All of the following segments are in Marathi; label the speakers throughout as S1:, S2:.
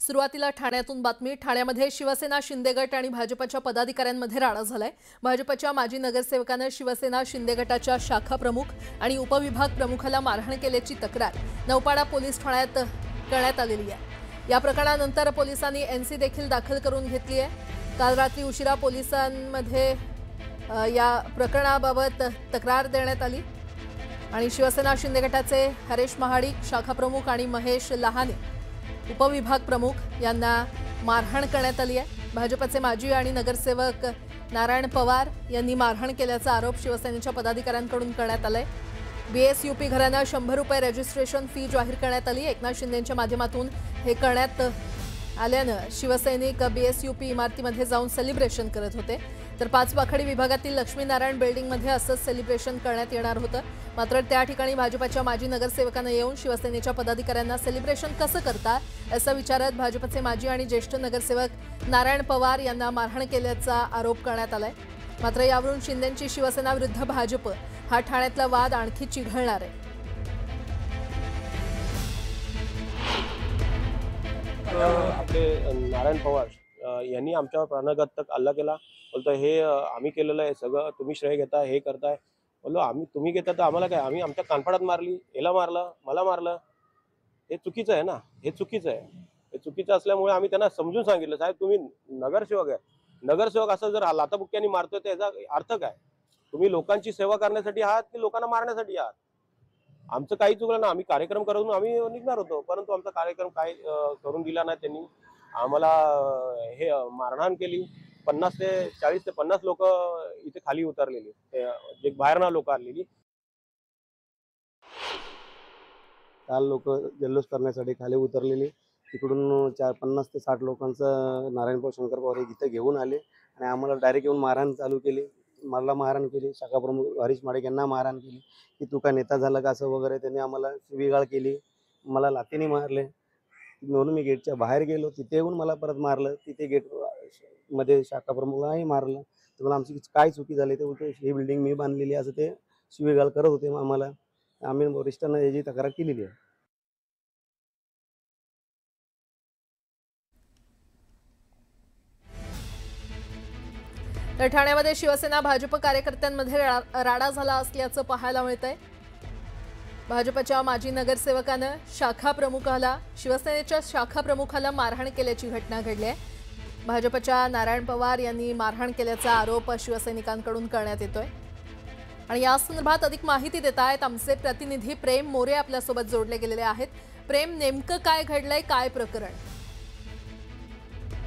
S1: सुरुवातीला ठाण्यातून बातमी। ठाण्यामध्ये शिवसेना शिंदे गट आणि भाजपच्या पदाधिकाऱ्यांमध्ये राडा झालाय। भाजपच्या माजी नगरसेवकाने शिवसेना शिंदे गटाच्या शाखा प्रमुख आणि उपविभाग प्रमुखाला मारहाण केल्याची तक्रार नौपाडा पोलीस ठाण्यात करण्यात आलेली आहे। या प्रकरणानंतर पोलिसांनी एनसी देखील दाखल करून घेतली आहे। काल रात्री उशिरा पोलिसांमध्ये या प्रकरणाबाबत तक्रार देण्यात आली आणि शिवसेना शिंदे गटाचे हरेश महाडिक शाखा प्रमुख आणि महेश लहाने उपविभाग प्रमुख यांना मारहाण करण्यात आली आहे। भाजपचे माजी आणि नगरसेवक नारायण पवार यांनी मारहाण केल्याचा आरोप शिवसेनेच्या पदाधिकाऱ्यांकडून करण्यात आलाय। बीएसयूपी घरांना 100 रुपये रजिस्ट्रेशन फी जाहीर करण्यात आली। एकनाथ शिंदेंच्या माध्यमातून हे करण्यात आल्यानं शिवसैनिक बीएसयूपी इमारतीमध्ये जाऊन सेलिब्रेशन करत होते, तर पाचवाखडी विभागातील लक्ष्मीनारायण बिल्डिंगमध्ये असंच सेलिब्रेशन करण्यात येणार होतं। मात्र त्या ठिकाणी भाजपच्या माजी नगरसेवकांना येऊन शिवसेनेच्या पदाधिकाऱ्यांना सेलिब्रेशन कसं करता असं विचारत भाजपचे माजी आणि ज्येष्ठ नगरसेवक नारायण पवार यांना मारहाण केल्याचा आरोप करण्यात आलाय। मात्र यावरून शिंदेंची शिवसेना विरुद्ध भाजप हा ठाण्यातला वाद आणखी चिघळणार आहे।
S2: आपले नारायण पवार यांनी आमच्यावर प्राणघातक हल्ला केला। बोलतो हे आम्ही केलेलं आहे, सगळं तुम्ही श्रेय घेता, हे करताय। बोललो आम्ही तुम्ही घेता तर आम्हाला काय, आम्ही आमच्या कानफाडात मारली, याला मारलं, मला मारलं, हे चुकीचं आहे ना, हे चुकीचं आहे। हे चुकीचं असल्यामुळे आम्ही त्यांना समजून सांगितलं, साहेब तुम्ही नगरसेवक आहे, नगरसेवक असं जर लाथाबुक्क्यांनी मारतोय तर याचा अर्थ काय? तुम्ही लोकांची सेवा करण्यासाठी आहात की लोकांना मारण्यासाठी आहात? आमचं काही चुकलं ना, आम्ही कार्यक्रम करून आम्ही निघणार होतो, परंतु आमचा कार्यक्रम काय करून दिला नाही त्यांनी। आम्हाला हे मारहाण केली। 40 ते 50 लोक इथे खाली उतरलेली, जे बाहेरना लोक आलेली। काल लोक जल्लोष करण्यासाठी खाली उतरलेली, तिकडून 50 ते 60 लोकांचं नारायण शंकर पवार इथे घेऊन आले आणि आम्हाला डायरेक्ट येऊन मारहाण चालू केली। मला मारहाण केली, शाखा प्रमुख हरीश महाडिक यांना मारहाण केली की तू का नेता झाला का असं वगैरे त्यांनी आम्हाला शिवीगाळ केली। मला लाथीने मारले, म्हणून मी गेटच्या बाहेर गेलो, तिथे येऊन मला परत मारलं। तिथे गेट मध्ये शाखा प्रमुखांनाही मारलं। तर मला आमची काय चुकी झाली ते बोलते ही बिल्डिंग मी बांधलेली असं ते शिवीगाळ करत होते आम्हाला। आम्ही वरिष्ठांना याची तक्रार केलेली आहे।
S1: तर ठाण्यामध्ये शिवसेना भाजप कार्यकर्त्यांमध्ये राडा झाला असल्याचं पाहायला मिळतंय। भाजपच्या माजी नगरसेवकानं शाखा प्रमुखाला शिवसेनेच्या शाखा प्रमुखाला मारहाण केल्याची घटना घडली आहे। भाजपच्या नारायण पवार यांनी मारहाण केल्याचा आरोप शिवसैनिकांकडून करण्यात येतोय आणि या संदर्भात अधिक माहिती देत आहेत आमचे प्रतिनिधी प्रेम मोरे आपल्यासोबत जोडले गेलेले आहेत। प्रेम, नेमकं काय घडलंय, काय प्रकरण?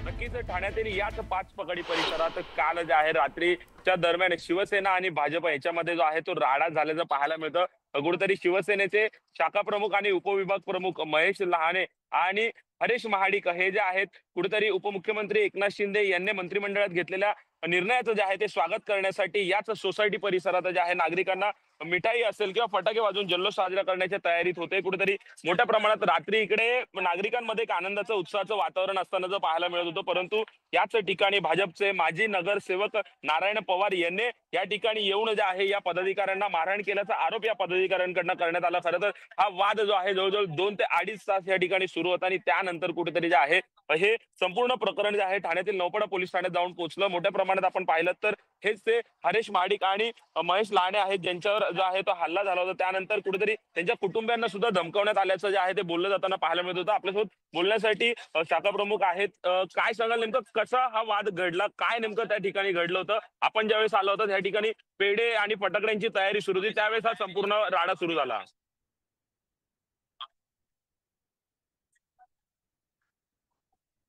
S3: नक्कीच ठाण्यातील याच पाचपकडी परिसरात काल जे आहे रात्रीच्या दरम्यान शिवसेना आणि भाजप याच्यामध्ये जो आहे तो राडा झाल्याचं पाहायला मिळतं। कुठेतरी शिवसेनेचे शाखा प्रमुख आणि उपविभाग प्रमुख महेश लहाने आणि हरेश महाडिक हे जे आहेत कुठेतरी उपमुख्यमंत्री एकनाथ शिंदे यांनी मंत्रिमंडळात घेतलेल्या निर्णयाचं जे आहे ते स्वागत करण्यासाठी याच सोसायटी परिसरात जे आहे नागरिकांना मिठाई असेल किंवा फटाके वाजवून जल्लोष साजरा करण्याच्या तयारीत होते। कुठेतरी मोठ्या प्रमाणात रात्री इकडे नागरिकांमध्ये एक आनंदाचं उत्साहाचं वातावरण असताना पाहायला मिळत होतं, परंतु याच ठिकाणी भाजपचे माजी नगरसेवक नारायण पवार यांनी या ठिकाणी येऊन जे आहे या पदाधिकाऱ्यांना मारहाण केल्याचा आरोप या पदाधिकाऱ्यांकडून करण्यात आला। खरं तर हा वाद जो आहे जवळजवळ 2 ते 2.5 तास या ठिकाणी सुरू होता आणि त्यानंतर कुठेतरी जे आहे हे संपूर्ण प्रकरण जे आहे ठाण्यातील नौपाडा पोलीस ठाण्यात जाऊन पोहोचलं। मोठ्या प्रमाणात आपण पाहिलं तर हेच ते हरेश महाडिक आणि महेश लहाने आहेत ज्यांच्यावर जो आहे तो हल्ला झाला होता। त्यानंतर कुठेतरी त्यांच्या कुटुंबियांना सुद्धा धमकावण्यात आल्याचं जे आहे ते बोललं जाताना पाहायला मिळत होतं। आपल्यासोबत बोलण्यासाठी शाखा प्रमुख आहेत। काय सांगाल नेमकं कसा हा वाद घडला, काय नेमकं त्या ठिकाणी घडलं होतं? आपण ज्यावेळेस आलो होतो त्या ठिकाणी पेढे आणि फटाकड्यांची तयारी सुरू होती, त्यावेळेस हा संपूर्ण राडा सुरू झाला।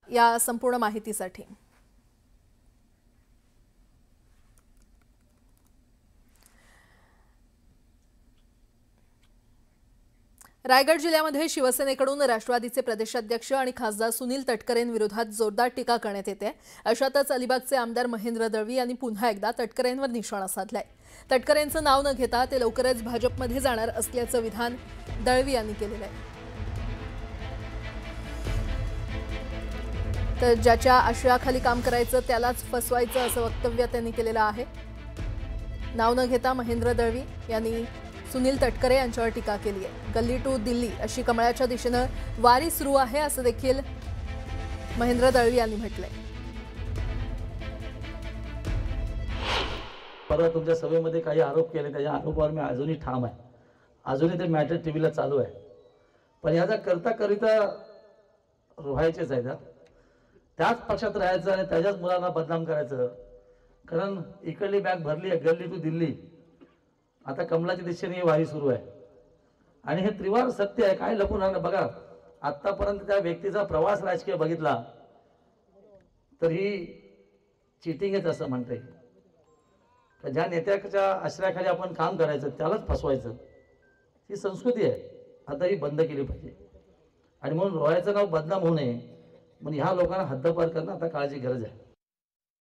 S1: या संपूर्ण माहितीसाठी रायगड जिल्ह्यामध्ये शिवसेनेकडून राष्ट्रवादीचे प्रदेशाध्यक्ष आणि खासदार सुनील तटकरेंविरोधात जोरदार टीका करण्यात येते। अशातच अलिबागचे आमदार महेंद्र दळवी यांनी पुन्हा एकदा तटकरेंवर निशाणा साधलाय। तटकरेंचं नाव न घेता ते लवकरच भाजपमध्ये जाणार असल्याचं विधान दळवी यांनी केलेलं आहे। तर ज्याच्या आशयाखाली काम करायचं त्यालाच फसवायचं असं वक्तव्य त्यांनी केलेलं आहे। नाव न घेता महेंद्र दळवी यांनी सुनील तटकरे यांच्यावर टीका केली आहे। गल्ली टू दिल्ली अशी कमळाच्या दिशेने वारी सुरू आहे असं देखील महेंद्र दळवी यांनी म्हटलंय.
S4: परवा तुमच्या सभेमध्ये काही आरोप केले, त्याच्या आरोपावर मी अजूनही ठाम आहे. अजूनही ते मॅटर टीव्हीला चालू आहे. पण याचा करता व्हायचेच आहे. त्याच पक्षात राहायचं आणि त्याच्याच मुलांना बदनाम करायचं. कारण इकडली बॅग भरली आहे, गल्ली टू दिल्ली. आता कमलाच्या दिशेने ही वारी सुरू आहे आणि हे त्रिवार सत्य आहे. काय लपून राहणं. बघा, आतापर्यंत त्या व्यक्तीचा प्रवास राजकीय बघितला तर ही चिटिंगच असं म्हणता येईल. ज्या नेत्याच्या आश्रयाखाली आपण काम करायचं त्यालाच फसवायचं, ही संस्कृती आहे. आता ही बंद केली पाहिजे. आणि म्हणून रॉयाचं नाव बदनाम होऊ नये म्हणून ह्या लोकांना हद्दपार करणं आता काळाची गरज आहे.